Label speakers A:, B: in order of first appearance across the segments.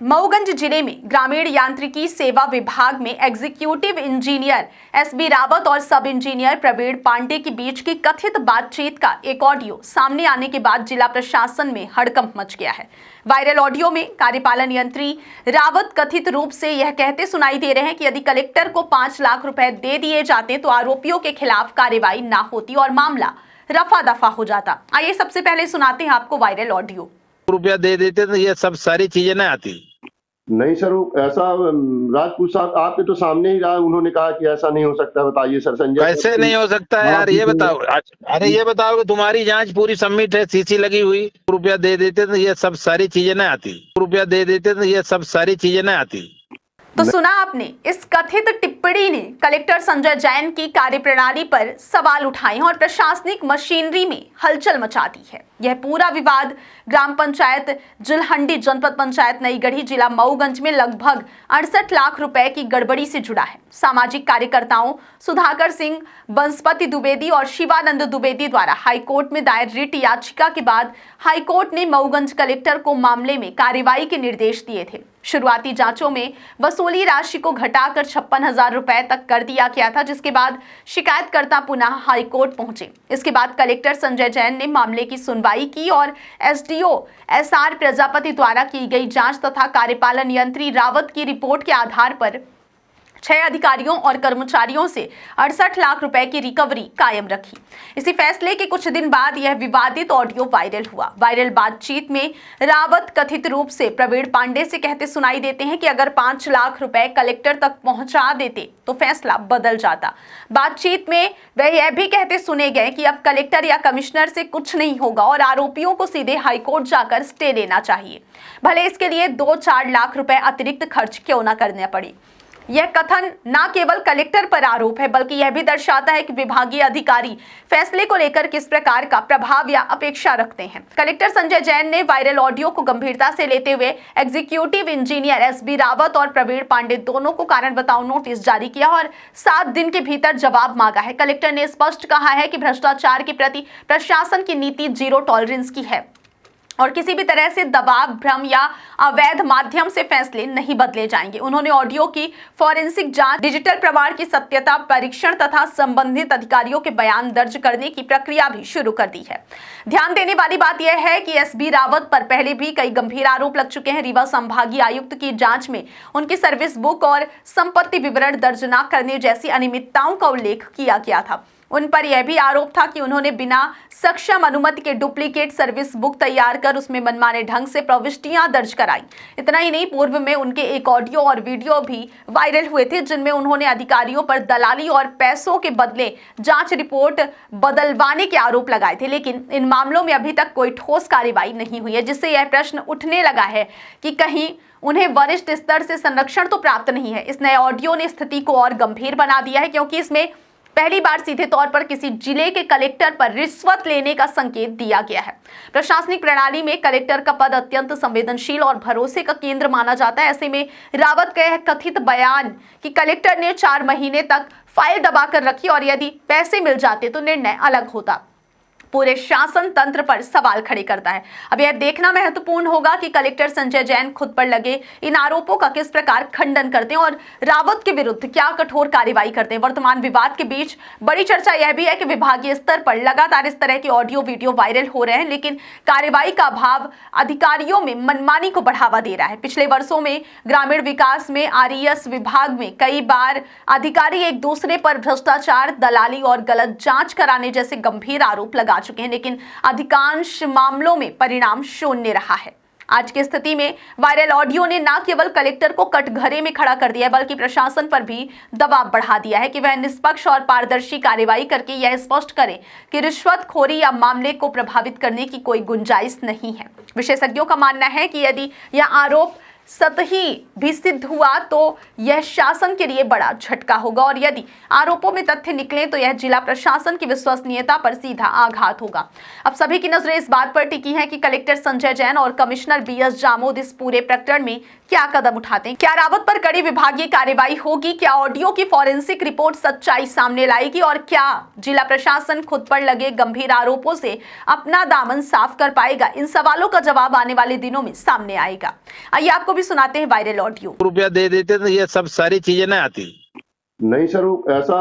A: मऊगंज जिले में ग्रामीण यांत्रिकी सेवा विभाग में एग्जीक्यूटिव इंजीनियर एसबी रावत और सब इंजीनियर प्रवीण पांडे के बीच की कथित बातचीत का एक ऑडियो सामने आने के बाद जिला प्रशासन में हड़कंप मच गया है। वायरल ऑडियो में कार्यपालन यंत्री रावत कथित रूप से यह कहते सुनाई दे रहे हैं कि यदि कलेक्टर को 5 लाख रुपए दे दिए जाते तो आरोपियों के खिलाफ कार्रवाई ना होती और मामला रफा दफा हो जाता। आइए सबसे पहले सुनाते हैं आपको वायरल ऑडियो।
B: रुपया दे देते तो ये सब सारी चीजें ना आती।
C: नहीं सर, ऐसा राजपूत साहब आपके तो सामने ही रहा, उन्होंने कहा कि ऐसा नहीं हो सकता। बताइए सर। संजय
B: कैसे नहीं हो सकता है यार, ये बताओ। अरे ये बताओ कि तुम्हारी जांच पूरी सबमिट है, सीसी लगी हुई। रुपया दे देते तो ये सब सारी चीजें ना आती। रुपया दे देते तो ये सब सारी चीजें ना आती।
A: तो सुना आपने, इस कथित टिप्पणी ने कलेक्टर संजय जैन की कार्यप्रणाली पर सवाल उठाए और प्रशासनिक मशीनरी में हलचल मचा दी है। यह पूरा विवाद ग्राम पंचायत जिलहंडी, जनपद पंचायत नई गढ़ी, जिला मऊगंज में लगभग 68 लाख रुपए की गड़बड़ी से जुड़ा है। सामाजिक कार्यकर्ताओं सुधाकर सिंह, बंसपति द्विवेदी और शिवानंद द्विवेदी द्वारा हाईकोर्ट में दायर रिट याचिका के बाद हाईकोर्ट ने मऊगंज कलेक्टर को मामले में कार्रवाई के निर्देश दिए थे। शुरुआती जांचों में वसूली राशि को घटाकर 56,000 रुपए तक कर दिया गया था, जिसके बाद शिकायतकर्ता पुनः हाईकोर्ट पहुंचे। इसके बाद कलेक्टर संजय जैन ने मामले की सुनवाई की और एसडीओ एसआर प्रजापति द्वारा की गई जांच तथा कार्यपालन यंत्री रावत की रिपोर्ट के आधार पर 6 अधिकारियों और कर्मचारियों से 68 लाख रुपए की रिकवरी कायम रखी। इसी फैसले के कुछ दिन बाद यह विवादित ऑडियो वायरल हुआ। वायरल बातचीत में रावत कथित रूप से प्रवीण पांडे से कहते सुनाई देते हैं कि अगर 5 लाख रुपए कलेक्टर तक पहुंचा देते तो फैसला बदल जाता। बातचीत में वह यह भी कहते सुने गए कि अब कलेक्टर या कमिश्नर से कुछ नहीं होगा और आरोपियों को सीधे हाईकोर्ट जाकर स्टे लेना चाहिए, भले इसके लिए 2-4 लाख रुपए अतिरिक्त खर्च क्यों न करने पड़े। यह कथन न केवल कलेक्टर पर आरोप है, बल्कि यह भी दर्शाता है कि विभागीय अधिकारी फैसले को लेकर किस प्रकार का प्रभाव या अपेक्षा रखते हैं। कलेक्टर संजय जैन ने वायरल ऑडियो को गंभीरता से लेते हुए एग्जीक्यूटिव इंजीनियर एसबी रावत और प्रवीण पांडे दोनों को कारण बताओ नोटिस जारी किया और 7 दिन के भीतर जवाब मांगा है। कलेक्टर ने स्पष्ट कहा है कि भ्रष्टाचार के प्रति प्रशासन की नीति 0 टॉलरेंस की है और किसी भी तरह से दबाव, भ्रम या अवैध माध्यम से फैसले नहीं बदले जाएंगे। उन्होंने ऑडियो की फॉरेंसिक जांच, डिजिटल प्रमाण की सत्यता परीक्षण तथा संबंधित अधिकारियों के बयान दर्ज करने की प्रक्रिया भी शुरू कर दी है। ध्यान देने वाली बात यह है कि एसबी रावत पर पहले भी कई गंभीर आरोप लग चुके हैं। रीवा संभागीय आयुक्त की जांच में उनकी सर्विस बुक और संपत्ति विवरण दर्ज न करने जैसी अनियमितताओं का उल्लेख किया गया था। उन पर यह भी आरोप था कि उन्होंने बिना सक्षम अनुमति के डुप्लीकेट सर्विस बुक तैयार कर उसमें मनमाने ढंग से प्रविष्टियां दर्ज कराई। इतना ही नहीं, पूर्व में उनके एक ऑडियो और वीडियो भी वायरल हुए थे, जिनमें उन्होंने अधिकारियों पर दलाली और पैसों के बदले जांच रिपोर्ट बदलवाने के आरोप लगाए थे। लेकिन इन मामलों में अभी तक कोई ठोस कार्रवाई नहीं हुई है, जिससे यह प्रश्न उठने लगा है कि कहीं उन्हें वरिष्ठ स्तर से संरक्षण तो प्राप्त नहीं है। इस नए ऑडियो ने स्थिति को और गंभीर बना दिया है, क्योंकि इसमें पहली बार सीधे तौर पर किसी जिले के कलेक्टर पर रिश्वत लेने का संकेत दिया गया है। प्रशासनिक प्रणाली में कलेक्टर का पद अत्यंत संवेदनशील और भरोसे का केंद्र माना जाता है। ऐसे में रावत का यह कथित बयान कि कलेक्टर ने 4 महीने तक फाइल दबाकर रखी और यदि पैसे मिल जाते तो निर्णय अलग होता, पूरे शासन तंत्र पर सवाल खड़े करता है। अब यह देखना महत्वपूर्ण होगा कि कलेक्टर संजय जैन खुद पर लगे इन आरोपों का किस प्रकार खंडन करते हैं और रावत के विरुद्ध क्या कठोर कार्रवाई करते हैं। वर्तमान विवाद के बीच बड़ी चर्चा यह भी है कि विभागीय स्तर पर लगातार इस तरह के ऑडियो वीडियो वायरल हो रहे हैं, लेकिन कार्रवाई का अभाव अधिकारियों में मनमानी को बढ़ावा दे रहा है। पिछले वर्षों में ग्रामीण विकास में आरईएस विभाग में कई बार अधिकारी एक दूसरे पर भ्रष्टाचार, दलाली और गलत जांच कराने जैसे गंभीर आरोप लगा चुके हैं, लेकिन अधिकांश मामलों में परिणाम शून्य रहा है। आज की स्थिति में वायरल ऑडियो ने न केवल कलेक्टर को कटघरे में खड़ा कर दिया है, बल्कि प्रशासन पर भी दबाव बढ़ा दिया है कि वह निष्पक्ष और पारदर्शी कार्रवाई करके यह स्पष्ट करे कि रिश्वतखोरी या मामले को प्रभावित करने की कोई गुंजाइश नहीं है। विशेषज्ञों का मानना है कि यदि यह आरोप सतही भी सिद्ध हुआ तो यह शासन के लिए बड़ा झटका होगा और यदि आरोपों में तथ्य निकले तो यह जिला प्रशासन की विश्वसनीयता पर सीधा आघात होगा। अब सभी की नजरें इस बात पर टिकी हैं कि कलेक्टर संजय जैन और कमिश्नर बीएस जामोद इस पूरे प्रकरण में क्या कदम उठाते हैं। क्या रावत पर कड़ी विभागीय कार्रवाई होगी? क्या ऑडियो की फॉरेंसिक रिपोर्ट सच्चाई सामने लाएगी? और क्या जिला प्रशासन खुद पर लगे गंभीर आरोपों से अपना दामन साफ कर पाएगा? इन सवालों का जवाब आने वाले दिनों में सामने आएगा। आइए आपको आपको भी सुनाते हैं वायरल ऑडियो।
B: रुपया दे देते तो ये सब सारी चीजें ना आती।
C: नहीं सर, वो ऐसा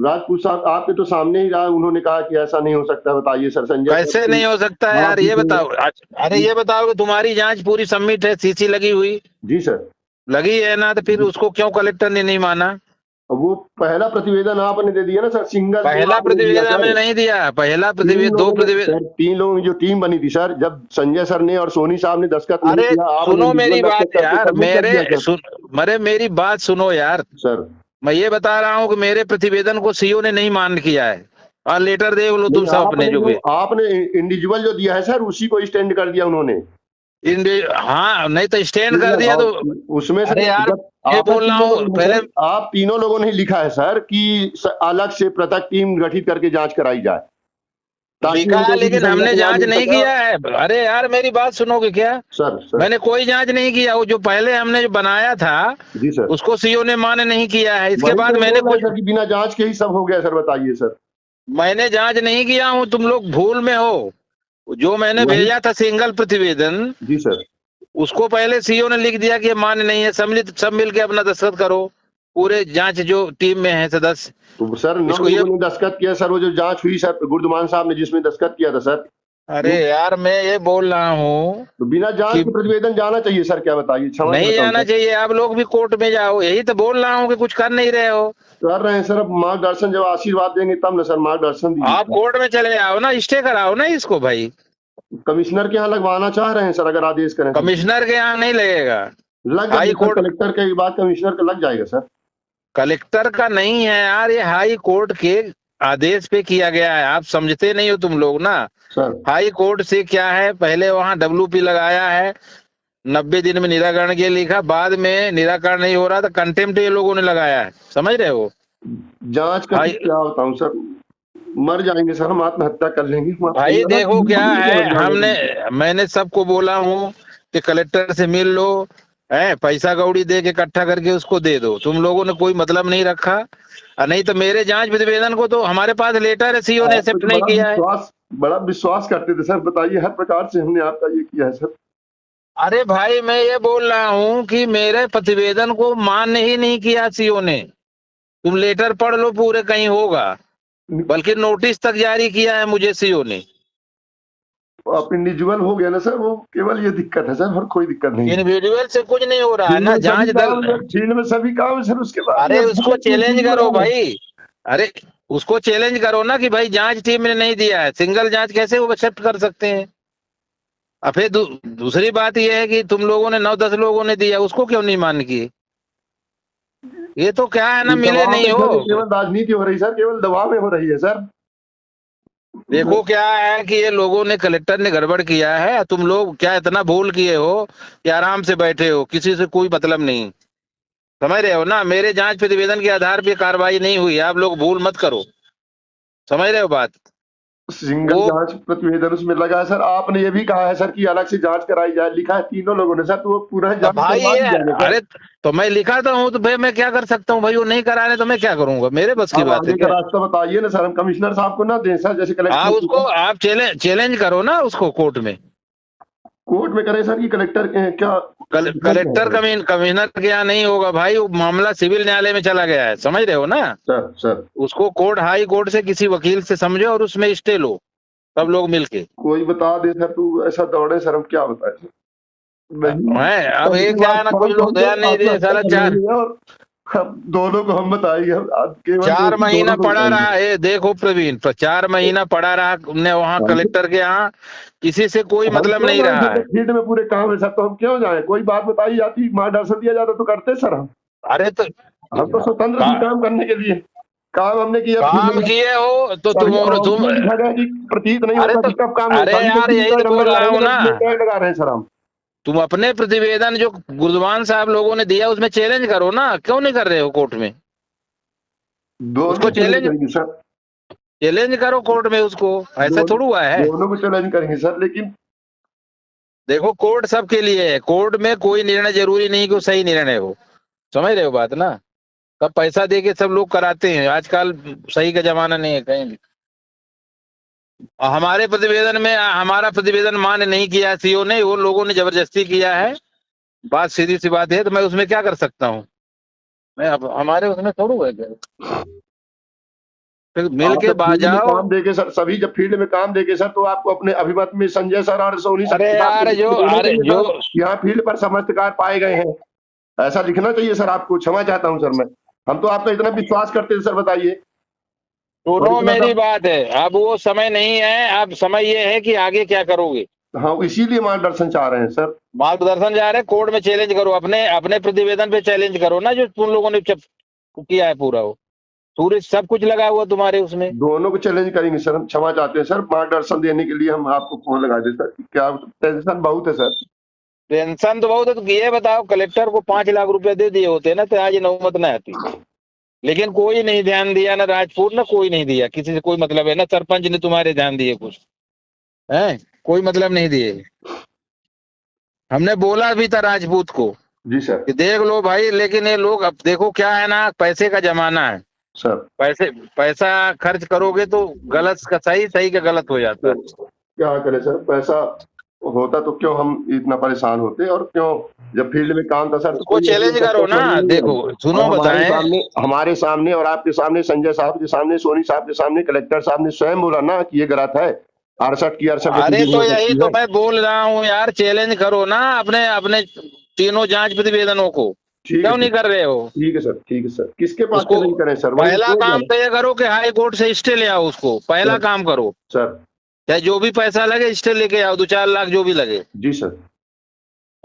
C: राजपूत साहब आपके तो सामने ही रहा, उन्होंने कहा कि ऐसा नहीं हो सकता। बताइए सर, संजय
B: कैसे नहीं हो सकता है यार, ये बताओ। अरे ये बताओ कि तुम्हारी जांच पूरी सबमिट है, सीसी लगी हुई
C: जी सर,
B: लगी है ना, तो फिर उसको क्यों कलेक्टर ने नहीं माना?
C: वो पहला प्रतिवेदन आपने दे दिया ना सर, सिंगल
B: पहला प्रतिवेदन हमने नहीं दिया, पहला प्रतिवेदन, दो प्रतिवेदन।
C: सर 3 लोगों की जो टीम बनी थी सर, जब संजय सर ने और सोनी साहब ने दस्तखत नहीं
B: अरे
C: किया, आपने
B: सुनो मेरी
C: individual
B: बात
C: दस्तखत करके
B: यार,
C: सबमिट कर दिया सर।
B: मेरे मेरी बात सुनो यार।
C: सर
B: मैं ये बता रहा हूँ कि मेरे प्रतिवेदन को सीओ ने नहीं मान किया है, और लेटर देख लो तुम
C: नहीं,
B: सब अपने जो भी।
C: आपने इंडिविजुअल जो दिया है सर, उसी को स्टैंड कर दिया उन्होंने।
B: हाँ, नहीं तो स्टैंड कर दिया तो।
C: उसमें
B: अरे यार,
C: जब
B: ये
C: आप
B: बोल रहा
C: तीनों
B: हूँ
C: लोगों ने
B: पहले।
C: सर, आप तीनों लोगों ने लिखा है सर कि अलग से पृथक टीम गठित करके जांच कराई जाए, ताकि
B: लिखा है,
C: उनको भी
B: लेकिन हमने
C: संज्ञान
B: जांच
C: मिल
B: नहीं
C: सके।
B: किया है। अरे यार मेरी बात सुनोगे क्या?
C: सर
B: मैंने कोई जांच नहीं किया। वो जो पहले हमने जो बनाया था
C: जी सर,
B: उसको सीओ ने मान्य नहीं किया है। इसके
C: वही
B: बाद
C: तो
B: मैंने
C: बोल रहे
B: कुछ
C: हैं सर कि बिना जांच के ही सब हो गया सर। बताइए सर।
B: मैंने जांच नहीं किया हूँ, तुम लोग भूल में हो। जो मैंने
C: वही
B: भेजा था सिंगल प्रतिवेदन,
C: जी सर,
B: उसको पहले सीओ ने लिख दिया कि ये मान्य नहीं है, सब मिलके अपना दस्तखत करो, पूरे जांच जो टीम में है सदस्य।
C: तो सर 9
B: इसको ये
C: लोगों ने दस्तखत किया सर। वो जो जांच हुई सर, गुरदुमान साहब ने जिसमें दस्तखत किया था सर,
B: अरे यार मैं ये बोल रहा हूँ
C: तो बिना जांच
B: कि
C: के प्रतिवेदन जाना चाहिए सर। क्या बताइए, क्षमा
B: नहीं
C: करता हूं
B: जाना
C: सर।
B: चाहिए। आप लोग भी कोर्ट में जाओ, यही तो बोल रहा हूँ कि कुछ कर नहीं रहे हो।
C: कर रहे हैं सर, अब मार्गदर्शन जब आशीर्वाद देंगे तब ना सर, मार्गदर्शन
B: आप
C: दीजिए।
B: कोर्ट में चले आओ ना, स्टे कराओ ना इसको भाई।
C: कमिश्नर के यहाँ लगवाना चाह रहे हैं सर, अगर आदेश करें तो।
B: कमिश्नर के यहाँ नहीं लगेगा,
C: लग
B: हाई
C: जाएगा सर,
B: कोर्ट।
C: कलेक्टर के बाद कमिश्नर का लग जाएगा सर।
B: कलेक्टर का नहीं है यार, ये हाई कोर्ट के आदेश पे किया गया है। आप समझते नहीं हो तुम लोग ना।
C: सर
B: हाई कोर्ट से क्या है, पहले वहां WP लगाया है, 90 दिन में निराकरण के लिखा, बाद में निराकरण नहीं हो रहा तो कंटेम्प्ट ये लोगों ने लगाया है। समझ रहे हो?
C: जांच का
B: भाई
C: क्या बताऊं सर, मर जाएंगे सर, हम आत्महत्या कर लेंगे।
B: भाई देखो क्या है, मैंने सबको बोला हूँ कि कलेक्टर से मिल लो, है पैसा कौड़ी दे के इकट्ठा करके उसको दे दो। तुम लोगों ने कोई मतलब नहीं रखा। और नहीं तो मेरे जांच प्रतिवेदन को तो हमारे पास लेटर है, सीओ ने एक्सेप्ट नहीं किया है।
C: बड़ा विश्वास करते थे सर। बताइए, हर प्रकार से हमने आपका ये किया है सर।
B: अरे भाई मैं ये बोल रहा हूँ कि मेरे प्रतिवेदन को मान्य ही नहीं किया सीओ ने। तुम लेटर पढ़ लो पूरे, कहीं होगा। बल्कि नोटिस तक जारी किया है मुझे सीओ ने।
C: आप इंडिविजुअल हो गया ना सर, वो केवल ये दिक्कत है सर, और कोई दिक्कत नहीं है।
B: इंडिविजुअल से कुछ नहीं हो रहा है ना, जांच दल।
C: फील्ड में सभी काम है सर, उसके बाद
B: अरे उसको चैलेंज करो भाई। अरे उसको चैलेंज करो ना कि भाई जांच टीम ने नहीं दिया है, सिंगल जांच कैसे वो एक्सेप्ट कर सकते हैं? और फिर दूसरी बात यह है कि तुम लोगों ने 9-10 लोगों ने दिया, उसको क्यों नहीं मान किए? ये तो क्या है ना, मिले नहीं हो।
C: केवल राजनीति हो रही सर, केवल दबाव में हो रही है सर।
B: देखो क्या है कि ये लोगों ने, कलेक्टर ने गड़बड़ किया है। तुम लोग क्या इतना भूल किए हो कि आराम से बैठे हो, किसी से कोई मतलब नहीं। समझ रहे हो ना? मेरे जांच प्रतिवेदन के आधार पे कार्रवाई नहीं हुई, आप लोग भूल मत करो। समझ रहे हो बात?
C: सिंगल जांच प्रतिवेदन उसमें लगा है सर। आपने ये भी कहा है सर कि अलग से जांच कराई जाए, लिखा है तीनों लोगों ने सर, तो वो पूरा जांच
B: भाई
C: करवा
B: ये,
C: दी जाएगी सर।
B: अरे तो मैं लिखा तो हूँ, तो भाई मैं क्या कर सकता हूँ भाई? वो नहीं करा रहे तो मैं क्या करूंगा? मेरे बस की
C: आप
B: बात है
C: आगे का
B: क्या?
C: रास्ता बताइए ना सर, हम कमिश्नर साहब को ना दें सर, जैसे
B: आप
C: कलेक्टर
B: उसको आप चैलेंज करो ना उसको कोर्ट में।
C: कोर्ट में करें सर कि कलेक्टर क्या
B: कलेक्टर कमिश्नर के यहाँ नहीं होगा भाई, वो मामला सिविल न्यायालय में चला गया है। समझ रहे हो ना?
C: सर
B: उसको कोर्ट, हाई कोर्ट से किसी वकील से समझो और उसमें स्टे लो, सब लोग मिलके।
C: कोई बता दे सर, तू ऐसा दौड़े सर, हम क्या बताए सर।
B: है अब ये क्या है ना, कुछ लोग ध्यान नहीं दे साला।
C: दोनों को हम बताएंगे, हम केवल
B: 4 महीना
C: दोनों को
B: पड़ा रहा
C: बताएंगे।
B: है, देखो प्रवीण, 4 महीना पड़ा रहा हमने वहाँ कलेक्टर के यहाँ, किसी से कोई
C: हम
B: मतलब
C: क्यों
B: नहीं
C: जाएं
B: रहा
C: सर,
B: है।
C: फील्ड में पूरे काम है सर, तो हम क्यों जाए? कोई बात बताई जाती, मार्गदर्शन दिया जाता तो करते सर।
B: अरे तो
C: हम तो स्वतंत्र थी काम करने के लिए। काम हमने किया,
B: काम किए हो तो तुम
C: लिखा गया कि प्रतीत नहीं
B: अरे
C: होता
B: तो
C: कि कब काम
B: अरे यार यही तो बोल रहा हूँ ना,
C: लगा रहे हैं सर हम।
B: तुम अपने प्रतिवेदन जो गुरदुमान साहब लोगों ने दिया उसमें चैलेंज करो ना, क्यों नहीं कर रहे हो कोर्ट में? उसको
C: चैलेंज करेंगे सर,
B: चैलेंज करो कोर्ट में उसको, ऐसा थोड़ा हुआ है।
C: दोनों को चैलेंज करेंगे सर, लेकिन
B: देखो कोर्ट सबके लिए है, कोर्ट में कोई निर्णय जरूरी नहीं कि वो सही निर्णय हो। समझ रहे हो बात ना? सब पैसा दे के सब लोग कराते हैं, आजकल सही का जमाना नहीं है कहीं भी। और हमारे प्रतिवेदन में, हमारा प्रतिवेदन मान्य नहीं किया सीओ ने, वो लोगों ने जबरदस्ती किया है। बात सीधी सी बात है, तो मैं उसमें क्या कर सकता हूँ? मैं अब हमारे उसमें थोड़ा है क्या? फिर मिल
C: आप
B: के
C: जब फील्ड में
B: जाओ।
C: काम देके सर, सभी जब फील्ड में काम देके सर, तो आपको अपने अभिमत में संजय सर और सोनी सर
B: अरे
C: के साथ
B: यार
C: में
B: जो
C: देना
B: अरे
C: चाहिए
B: जो
C: सर, यहाँ फील्ड पर चमत्कार पाए गए हैं, ऐसा लिखना चाहिए सर आपको। क्षमा चाहता हूँ सर मैं, हम तो आप पे इतना विश्वास करते थे सर, बताइए। और
B: सुनो
C: इतना
B: मेरी
C: सब,
B: बात है, अब वो समय नहीं है, अब समय ये है कि आगे क्या करोगे।
C: हाँ इसीलिए मार्गदर्शन चाह रहे हैं सर।
B: मार्गदर्शन जा रहे हैं, कोर्ट में चैलेंज करो, अपने अपने प्रतिवेदन पे चैलेंज करो ना, जो तुम लोगों ने किया है पूरा वो सूरज सब कुछ लगा हुआ तुम्हारे उसमें।
C: दोनों को चैलेंज करेंगे सर, हम क्षमा चाहते हैं सर, मार्गदर्शन देने के लिए हम आपको फोन लगा दे सर। क्या टेंशन बहुत है सर।
B: टेंशन तो बहुत है, तो ये बताओ कलेक्टर को 5 लाख रुपए दे दिए होते ना, तो आज ये नौबत ना आती। लेकिन कोई नहीं ध्यान दिया, ना राजपूत ना कोई नहीं दिया, किसी से कोई मतलब है ना, सरपंच ने तुम्हारे ध्यान दिए कुछ है? कोई मतलब नहीं दिए। हमने बोला भी था राजपूत को
C: जी सर।
B: कि देख लो भाई, लेकिन ये लोग, अब देखो क्या है ना, पैसे का जमाना है,
C: सर
B: पैसा खर्च करोगे तो गलत का सही, सही का गलत हो जाता है।
C: तो क्या करें सर, पैसा होता तो क्यों हम इतना परेशान होते, और क्यों जब फील्ड में काम था सर, तो
B: उसको
C: कोई
B: चैलेंज करो ना। देखो सुनो
C: और
B: बताएं,
C: हमारे सामने और आपके सामने, संजय साहब के सामने, सोनी साहब के सामने, कलेक्टर साहब ने स्वयं बोला ना कि ये गलत है, 68 की 68
B: अरे तो
C: हो
B: यही
C: सकती
B: तो
C: है।
B: मैं बोल रहा हूँ यार, चैलेंज करो ना अपने अपने तीनों जांच प्रतिवेदनों को,
C: ठीक
B: क्यों
C: है
B: नहीं कर रहे हो?
C: ठीक है सर, ठीक है सर, किसके पास
B: उसको
C: चैलेंज करें सर? वही
B: पहला
C: कोर्ट
B: काम
C: जाना।
B: तो ये करो कि हाई कोर्ट से स्टे ले आओ, उसको पहला
C: सर
B: काम करो,
C: सर
B: चाहे जो भी पैसा लगे स्टे लेके आओ, 2-4 लाख जो भी लगे।
C: जी सर।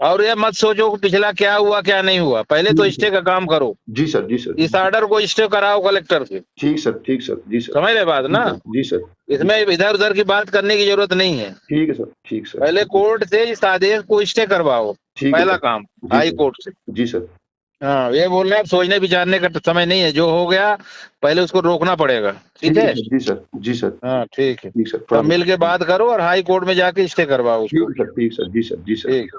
B: और ये मत सोचो कि पिछला क्या हुआ क्या नहीं हुआ, पहले तो
C: ठीक
B: स्टे का काम करो,
C: जी सर, जी सर,
B: इस ऑर्डर को स्टे कराओ कलेक्टर से।
C: ठीक सर, ठीक सर, जी सर,
B: समझ रहे बात ना?
C: जी सर,
B: इसमें इधर उधर की बात करने की जरूरत नहीं है।
C: ठीक है सर, ठीक सर,
B: पहले कोर्ट से इस आदेश को स्टे करवाओ,
C: ठीक है
B: पहला
C: सर,
B: काम
C: जी
B: हाई
C: सर,
B: कोर्ट से।
C: जी सर,
B: हाँ ये बोल रहे हैं, अब सोचने विचारने का समय नहीं है, जो हो गया पहले उसको रोकना पड़ेगा। ठीक है,
C: जी सर, जी सर,
B: हाँ ठीक है,
C: ठीक सर,
B: सब मिल के बात करो और हाई कोर्ट में जाके स्टे करवाओ उसको।
C: ठीक है सर, ठीक सर, जी सर, जी सर।
B: ठीक।